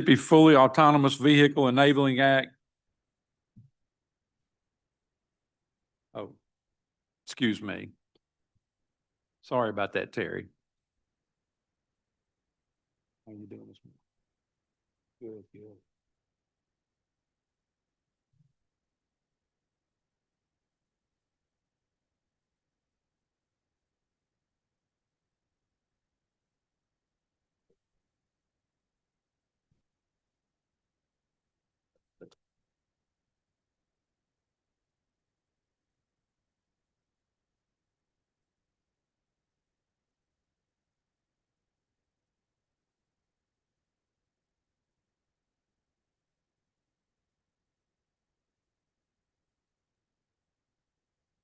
Mississippi Fully Autonomous Vehicle Enabling Act. Oh, excuse me. Sorry about that, Terry. How you doing this morning? Good, good.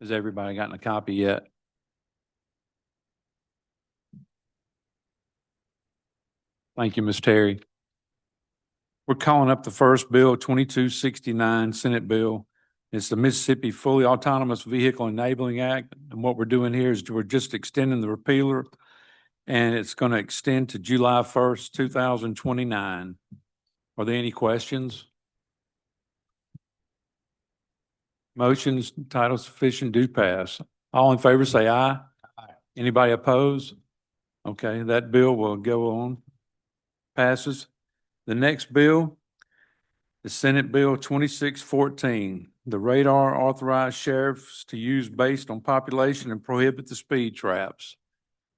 Has everybody gotten a copy yet? Thank you, Ms. Terry. We're calling up the first bill, 2269, Senate bill. It's the Mississippi Fully Autonomous Vehicle Enabling Act. And what we're doing here is we're just extending the repealer, and it's going to extend to July 1st, 2029. Are there any questions? Motions, title sufficient, do pass. All in favor say aye. Aye. Anybody oppose? Okay, that bill will go on. Passes. The next bill, the Senate Bill 2614, the radar authorized sheriffs to use based on population and prohibit the speed traps.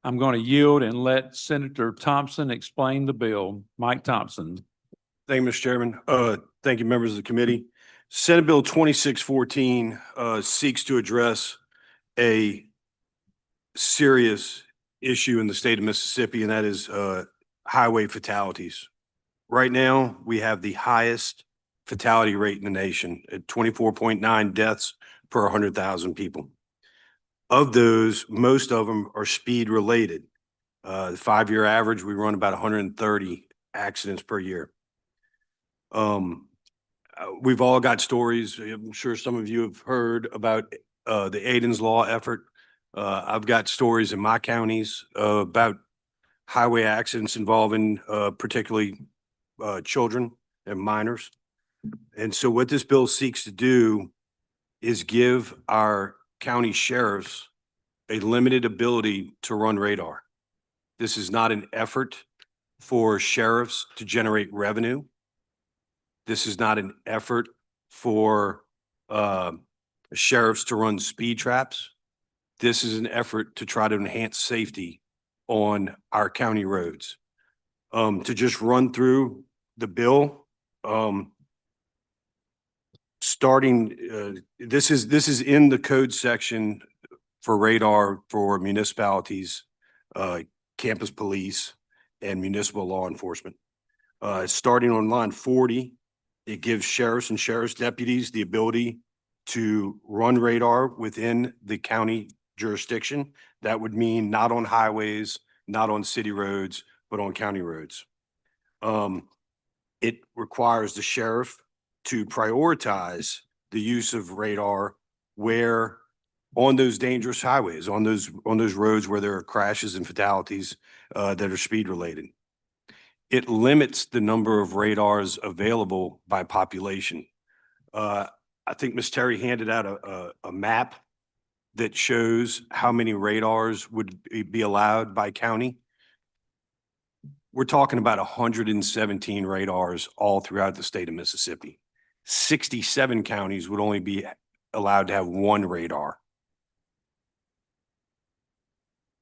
I'm going to yield and let Senator Thompson explain the bill. Mike Thompson. Thank you, Mr. Chairman. Thank you, members of the committee. Senate Bill 2614 seeks to address a serious issue in the state of Mississippi, and that is highway fatalities. Right now, we have the highest fatality rate in the nation at 24.9 deaths per 100,000 people. Of those, most of them are speed related. The 5-year average, we run about 130 accidents per year. We've all got stories. I'm sure some of you have heard about the Aiden's Law effort. I've got stories in my counties about highway accidents involving particularly children and minors. And so what this bill seeks to do is give our county sheriffs a limited ability to run radar. This is not an effort for sheriffs to generate revenue. This is not an effort for sheriffs to run speed traps. This is an effort to try to enhance safety on our county roads. To just run through the bill, starting, this is in the code section for radar for municipalities, campus police, and municipal law enforcement. Starting on line 40, it gives sheriffs and sheriff's deputies the ability to run radar within the county jurisdiction. That would mean not on highways, not on city roads, but on county roads. It requires the sheriff to prioritize the use of radar where on those dangerous highways, on those roads where there are crashes and fatalities that are speed related. It limits the number of radars available by population. I think Ms. Terry handed out a map that shows how many radars would be allowed by county. We're talking about 117 radars all throughout the state of Mississippi. 67 counties would only be allowed to have one radar.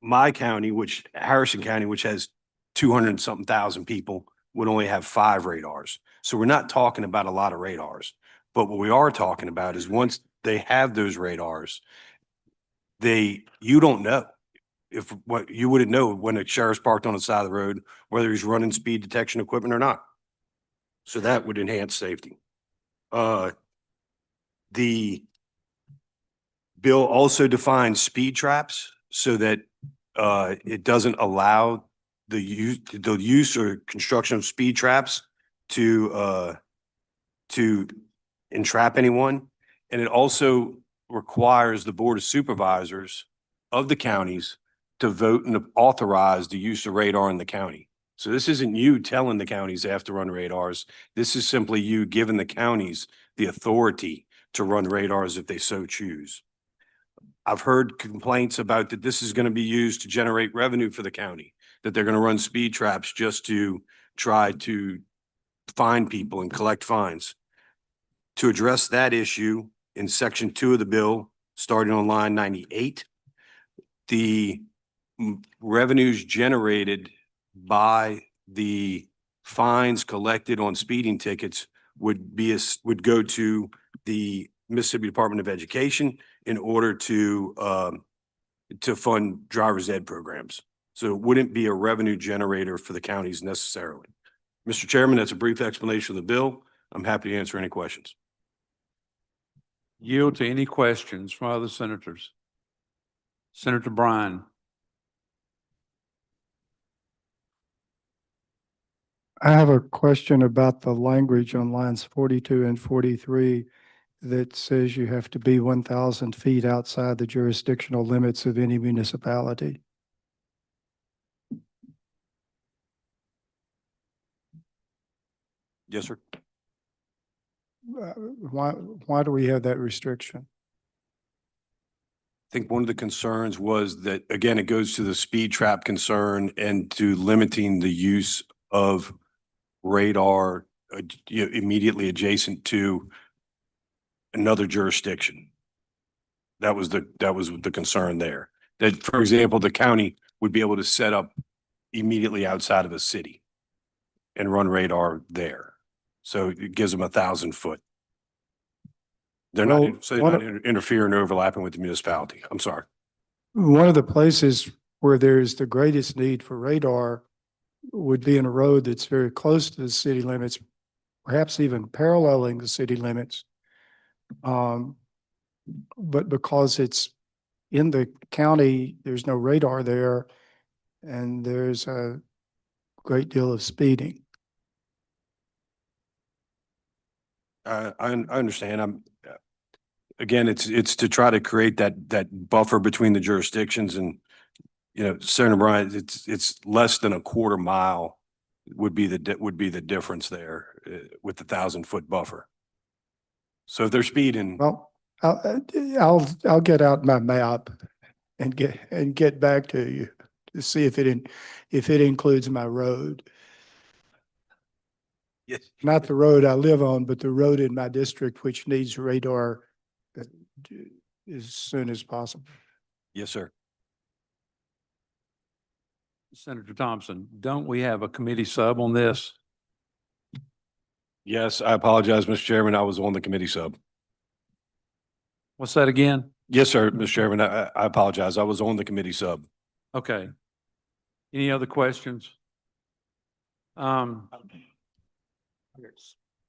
My county, Harrison County, which has 200 and something thousand people, would only have 5 radars. So we're not talking about a lot of radars. But what we are talking about is once they have those radars, you don't know you wouldn't know when a sheriff's parked on the side of the road, whether he's running speed detection equipment or not. So that would enhance safety. The bill also defines speed traps so that it doesn't allow the use or construction of speed traps to entrap anyone. And it also requires the Board of Supervisors of the counties to vote and authorize the use of radar in the county. So this isn't you telling the counties they have to run radars. This is simply you giving the counties the authority to run radars if they so choose. I've heard complaints about that this is going to be used to generate revenue for the county, that they're going to run speed traps just to try to fine people and collect fines. To address that issue, in section 2 of the bill, starting on line 98, the revenues generated by the fines collected on speeding tickets would go to the Mississippi Department of Education in order to fund driver's ed programs. So it wouldn't be a revenue generator for the counties necessarily. Mr. Chairman, that's a brief explanation of the bill. I'm happy to answer any questions. Yield to any questions from other senators. Senator Bryan. I have a question about the language on lines 42 and 43 that says you have to be 1,000 feet outside the jurisdictional limits of any municipality. Yes, sir. Why do we have that restriction? I think one of the concerns was that, again, it goes to the speed trap concern and to limiting the use of radar immediately adjacent to another jurisdiction. That was the concern there. That, for example, the county would be able to set up immediately outside of a city and run radar there. So it gives them 1,000 foot. They're not, so they're not interfering or overlapping with the municipality. I'm sorry. One of the places where there's the greatest need for radar would be in a road that's very close to the city limits, perhaps even paralleling the city limits. But because it's in the county, there's no radar there, and there's a great deal of speeding. I understand. Again, it's to try to create that buffer between the jurisdictions, and Senator Bryan, it's less than a quarter mile would be the difference there with the 1,000-foot buffer. So if they're speeding, Well, I'll get out my map and get back to you to see if it includes my road. yes, Not the road I live on, but the road in my district, which needs radar as soon as possible. yes, sir. Senator Thompson, don't we have a committee sub on this? Yes, I apologize, Mr. Chairman. I was on the committee sub. What's that again? Yes, sir, Mr. Chairman. I apologize. I was on the committee sub. Okay. Any other questions?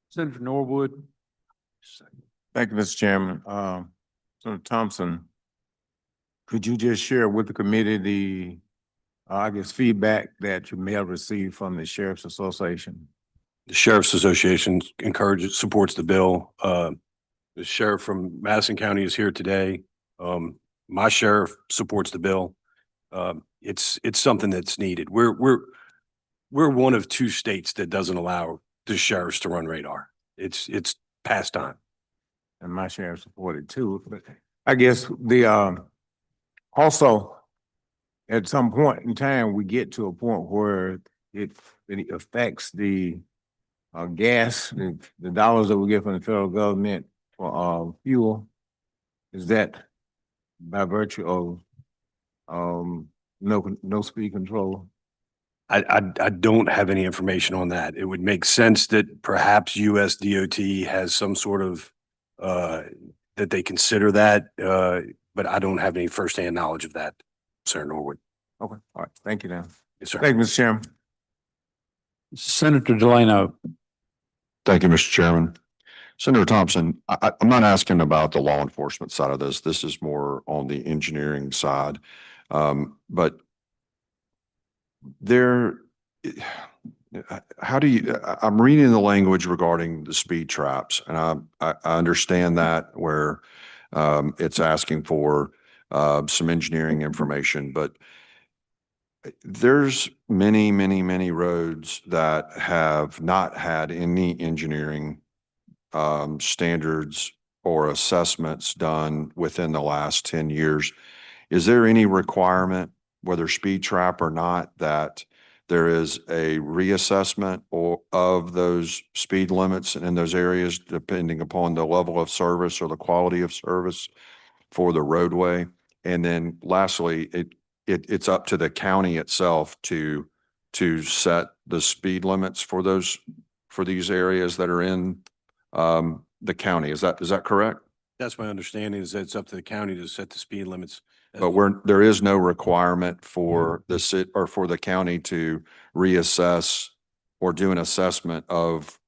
Senator Norwood. Thank you, Mr. Chairman. Senator Thompson, could you just share with the committee the, I guess, feedback that you may have received from the Sheriff's Association? The Sheriff's Association supports the bill. The sheriff from Madison County is here today. My sheriff supports the bill. It's something that's needed. We're one of 2 states that doesn't allow the sheriffs to run radar. It's past time. And my sheriff supported too, but I guess the, also, at some point in time, we get to a point where it affects the gas, the dollars that we get from the federal government for fuel. Is that by virtue of no speed control? I don't have any information on that. It would make sense that perhaps US DOT has some sort of that they consider that, but I don't have any firsthand knowledge of that, Senator Norwood. Okay, all right. Thank you, then. Yes, sir. Thank you, Mr. Chairman. Senator Delano. Thank you, Mr. Chairman. Senator Thompson, I'm not asking about the law enforcement side of this. This is more on the engineering side. But how do you, I'm reading the language regarding the speed traps, and I understand that where it's asking for some engineering information, but There's many, many, many roads that have not had any engineering standards or assessments done within the last 10 years. Is there any requirement, whether speed trap or not, that there is a reassessment or of those speed limits in those areas depending upon the level of service or the quality of service for the roadway? And then lastly, it's up to the county itself to set the speed limits for these areas that are in the county. Is that correct? That's my understanding, is that it's up to the county to set the speed limits. But there is no requirement for the city or for the county to reassess or do an assessment of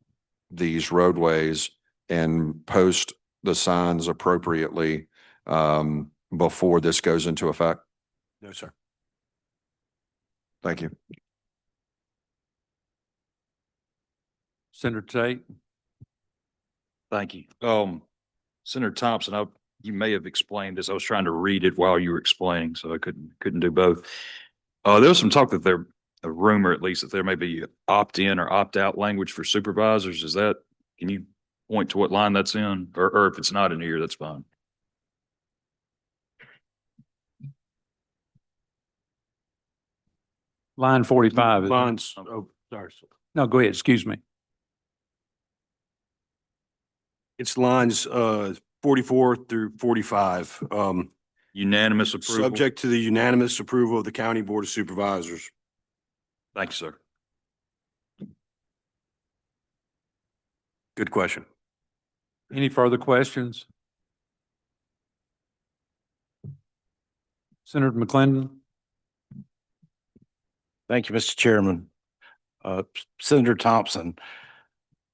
these roadways and post the signs appropriately before this goes into effect? No, sir. Thank you. Senator Tate? Thank you. Senator Thompson, you may have explained this. I was trying to read it while you were explaining, so I couldn't do both. There was some talk that a rumor at least, that there may be opt-in or opt-out language for supervisors. Can you point to what line that's in? Or if it's not in here, that's fine. Line 45. is it? Bonds, oh, sorry. No, go ahead. Excuse me. It's lines 44 through 45. Unanimous approval. Subject to the unanimous approval of the County Board of Supervisors. Thank you, sir. Good question. Any further questions? Senator McClendon? Thank you, Mr. Chairman. Senator Thompson,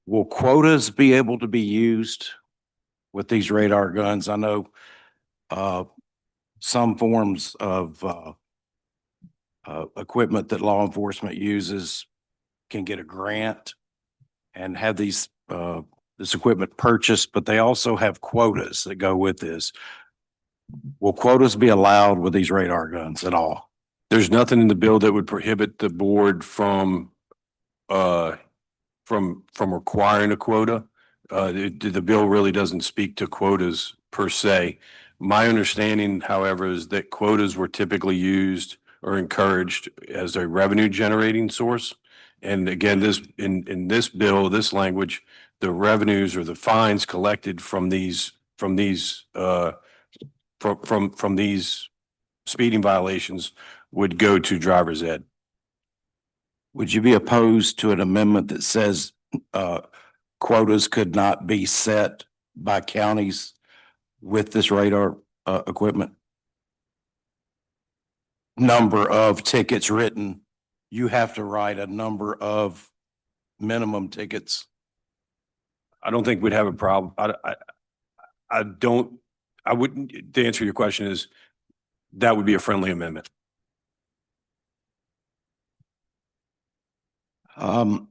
will quotas be able to be used with these radar guns? I know some forms of equipment that law enforcement uses can get a grant and have this equipment purchased, but they also have quotas that go with this. Will quotas be allowed with these radar guns at all? There's nothing in the bill that would prohibit the board from requiring a quota. The bill really doesn't speak to quotas per se. My understanding, however, is that quotas were typically used or encouraged as a revenue generating source. And again, in this bill, this language, the revenues or the fines collected from these speeding violations would go to driver's ed. Would you be opposed to an amendment that says quotas could not be set by counties with this radar equipment? Number of tickets written, you have to write a number of minimum tickets. I don't think we'd have a problem. I wouldn't, to answer your question is, that would be a friendly amendment. The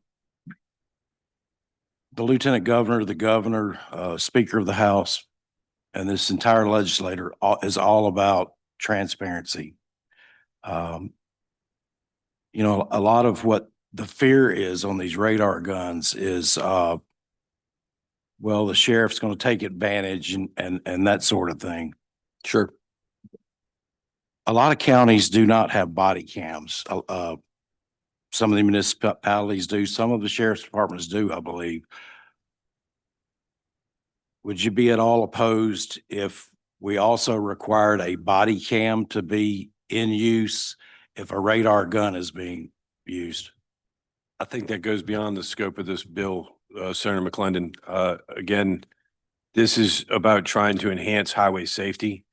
lieutenant governor, the governor, speaker of the house, and this entire legislature is all about transparency. You know, a lot of what the fear is on these radar guns is, well, the sheriff's going to take advantage and that sort of thing. Sure. A lot of counties do not have body cams. Some of the municipalities do. Some of the sheriff's departments do, I believe. Would you be at all opposed if we also required a body cam to be in use if a radar gun is being used? I think that goes beyond the scope of this bill, Senator McClendon. Again, this is about trying to enhance highway safety.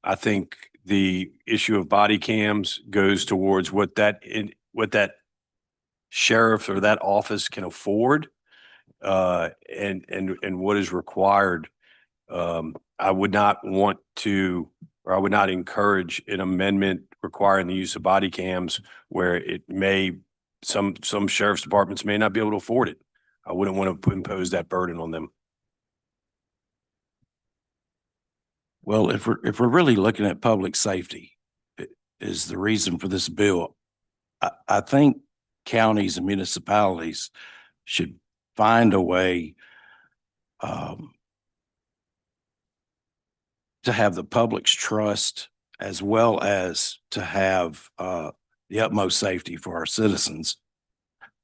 I think the issue of body cams goes towards what that sheriff or that office can afford, and what is required. I would not want to, or I would not encourage an amendment requiring the use of body cams where some sheriff's departments may not be able to afford it. I wouldn't want to impose that burden on them. Well, if we're really looking at public safety, is the reason for this bill, I think counties and municipalities should find a way to have the public's trust as well as to have the utmost safety for our citizens.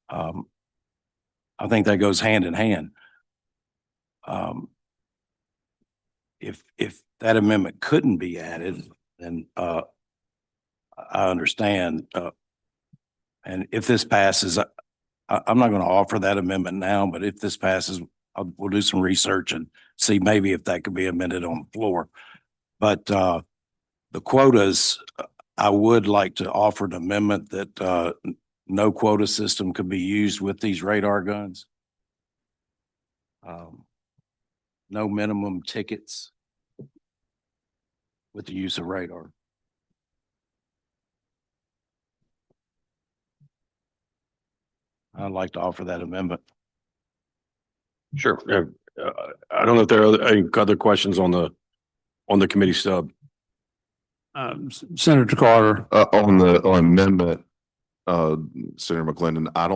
I think that goes hand in hand. If that amendment couldn't be added, then I understand. And if this passes, I'm not going to offer that amendment now, but if this passes, we'll do some research and see maybe if that could be amended on the floor. But the quotas, I would like to offer an amendment that no quota system could be used with these radar guns. No minimum tickets with the use of radar. I'd like to offer that amendment. Sure. I don't know if there are any other questions on the committee sub. Senator Carter. On the amendment, Senator McClendon, I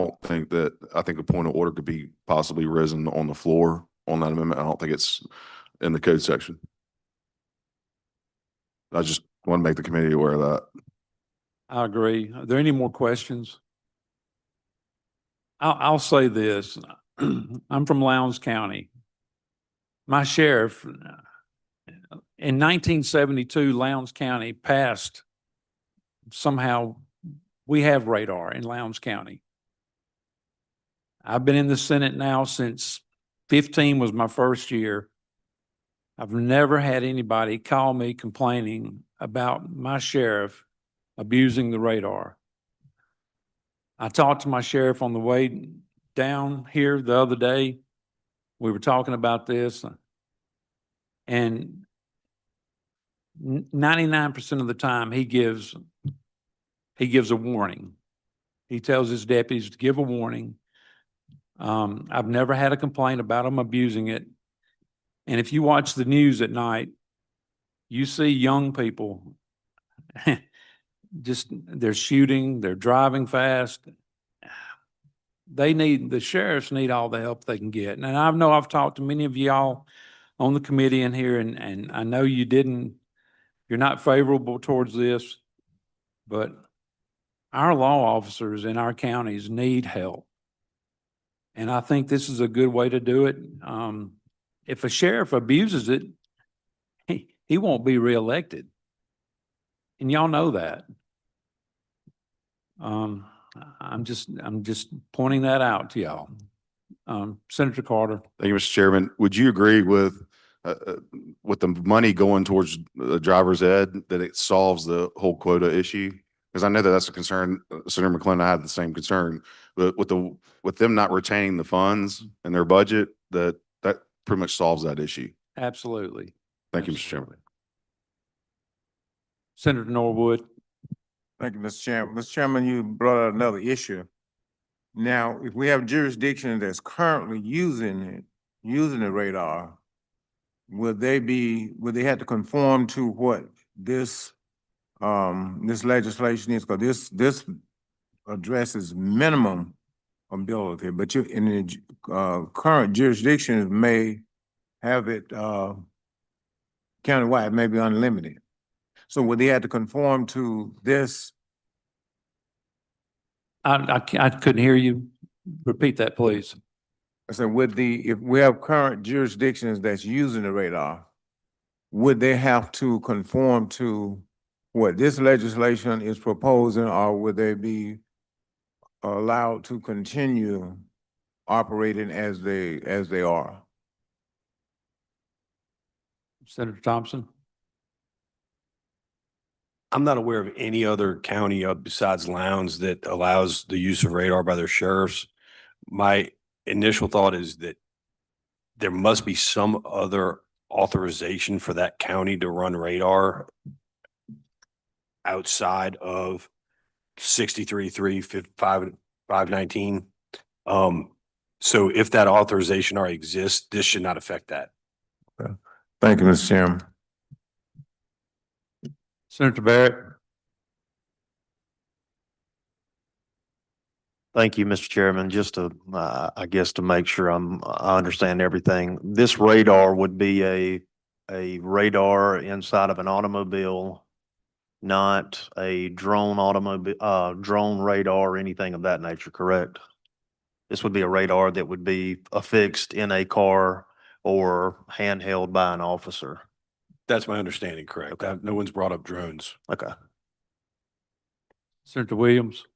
think a point of order could be possibly risen on the floor on that amendment. I don't think it's in the code section. I just want to make the committee aware of that. I agree. Are there any more questions? I'll say this. I'm from Lowndes County. My sheriff, in 1972, Lowndes County passed, somehow we have radar in Lowndes County. I've been in the Senate now since 15 was my first year. I've never had anybody call me complaining about my sheriff abusing the radar. I talked to my sheriff on the way down here the other day. We were talking about this, and 99% of the time he gives a warning. He tells his deputies to give a warning. I've never had a complaint about them abusing it. And if you watch the news at night, you see young people they're shooting, they're driving fast. The sheriffs need all the help they can get. And I know I've talked to many of y'all on the committee in here, and I know you're not favorable towards this, but our law officers in our counties need help. And I think this is a good way to do it. If a sheriff abuses it, he won't be reelected. And y'all know that. I'm just pointing that out to y'all. Senator Carter. Thank you, Mr. Chairman. Would you agree with the money going towards the driver's ed, that it solves the whole quota issue? Because I know that that's a concern. Senator McClendon, I had the same concern, but with them not retaining the funds in their budget, that pretty much solves that issue. Absolutely. Thank you, Mr. Chairman. Senator Norwood. Thank you, Mr. Chairman. Mr. Chairman, you brought out another issue. Now, if we have jurisdiction that's currently using the radar, would they have to conform to what this legislation is? Because this addresses minimum ability, but you in the current jurisdictions may have it countywide, maybe unlimited. So would they have to conform to this? I couldn't hear you. Repeat that, please. I said, if we have current jurisdictions that's using the radar, would they have to conform to what this legislation is proposing, or would they be allowed to continue operating as they are? Senator Thompson. I'm not aware of any other county besides Lowndes that allows the use of radar by their sheriffs. My initial thought is that there must be some other authorization for that county to run radar outside of 63-3-519. So if that authorization already exists, this should not affect that. Thank you, Mr. Chairman. Senator Barrett. Thank you, Mr. Chairman. Just to, I guess to make sure I understand everything. This radar would be a radar inside of an automobile, not a drone drone radar or anything of that nature, correct? This would be a radar that would be affixed in a car or handheld by an officer. That's my understanding, correct? Okay. No one's brought up drones. Okay. Senator Williams?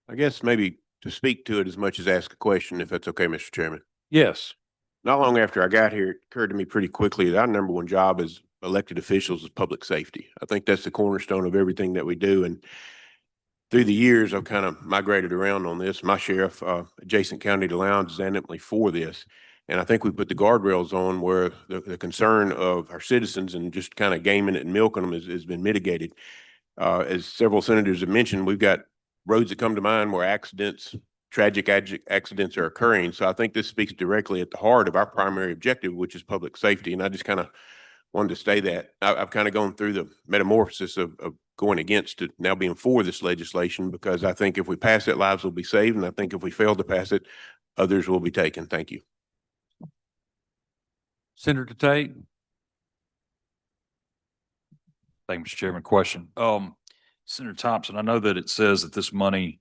I guess maybe to speak to it as much as ask a question, if that's okay, Mr. Chairman. Yes. Not long after I got here, it occurred to me pretty quickly that our number one job as elected officials is public safety. I think that's the cornerstone of everything that we do. And through the years, I've kind of migrated around on this. My sheriff, adjacent county to Lowndes, is adamantly for this. And I think we put the guardrails on where the concern of our citizens and just kind of gaming it and milking them has been mitigated. As several senators have mentioned, we've got roads that come to mind where tragic accidents are occurring. So I think this speaks directly at the heart of our primary objective, which is public safety. And I just kind of wanted to say that. I've kind of gone through the metamorphosis of going against it, now being for this legislation, because I think if we pass it, lives will be saved. And I think if we fail to pass it, others will be taken. Thank you. Senator Tate? Thank you, Mr. Chairman. Question. Senator Thompson, I know that it says that this money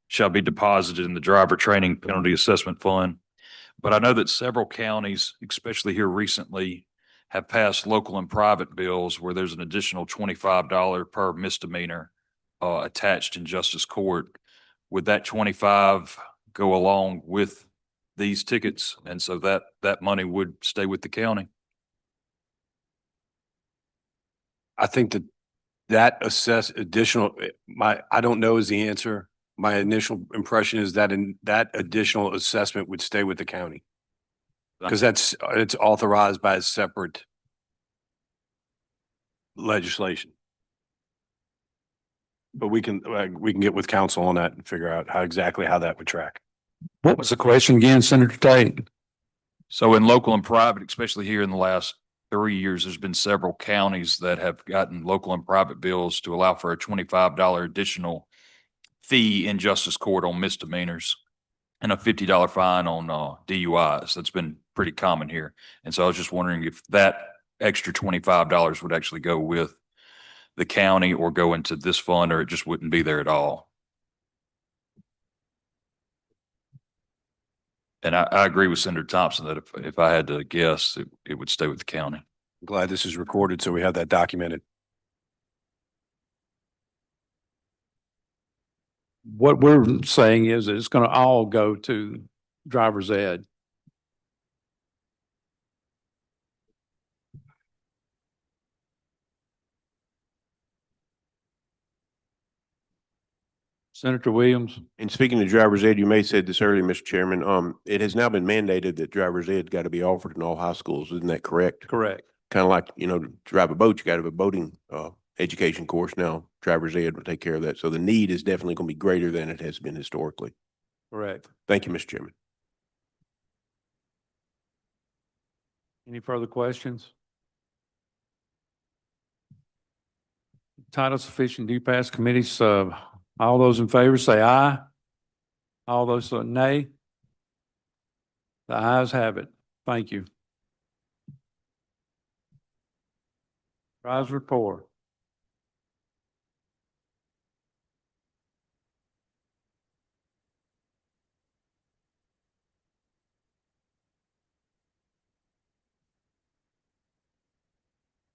shall be deposited in the driver training penalty assessment fund, but I know that several counties, especially here recently, have passed local and private bills where there's an additional $25 per misdemeanor attached in justice court. Would that 25 go along with these tickets? And so that money would stay with the county? I think that I don't know is the answer. My initial impression is that that additional assessment would stay with the county. Because it's authorized by a separate legislation. But we can get with counsel on that and figure out exactly how that would track. What was the question again, Senator Tate? So in local and private, especially here in the last 3 years, there's been several counties that have gotten local and private bills to allow for a $25 additional fee in justice court on misdemeanors and a $50 fine on DUIs. That's been pretty common here. And so I was just wondering if that extra $25 would actually go with the county or go into this fund, or it just wouldn't be there at all. And I agree with Senator Thompson that if I had to guess, it would stay with the county. I'm glad this is recorded so we have that documented. What we're saying is that it's going to all go to driver's ed. Senator Williams? And speaking of driver's ed, you may have said this earlier, Mr. Chairman. It has now been mandated that driver's ed got to be offered in all high schools. Isn't that correct? Correct. Kind of like, to drive a boat, you got to have a boating education course. Now, driver's ed will take care of that. So the need is definitely going to be greater than it has been historically. Correct. Thank you, Mr. Chairman. Any further questions? Title sufficient due pass committees, all those in favor say aye. All those say nay. The ayes have it. Thank you. Rise report.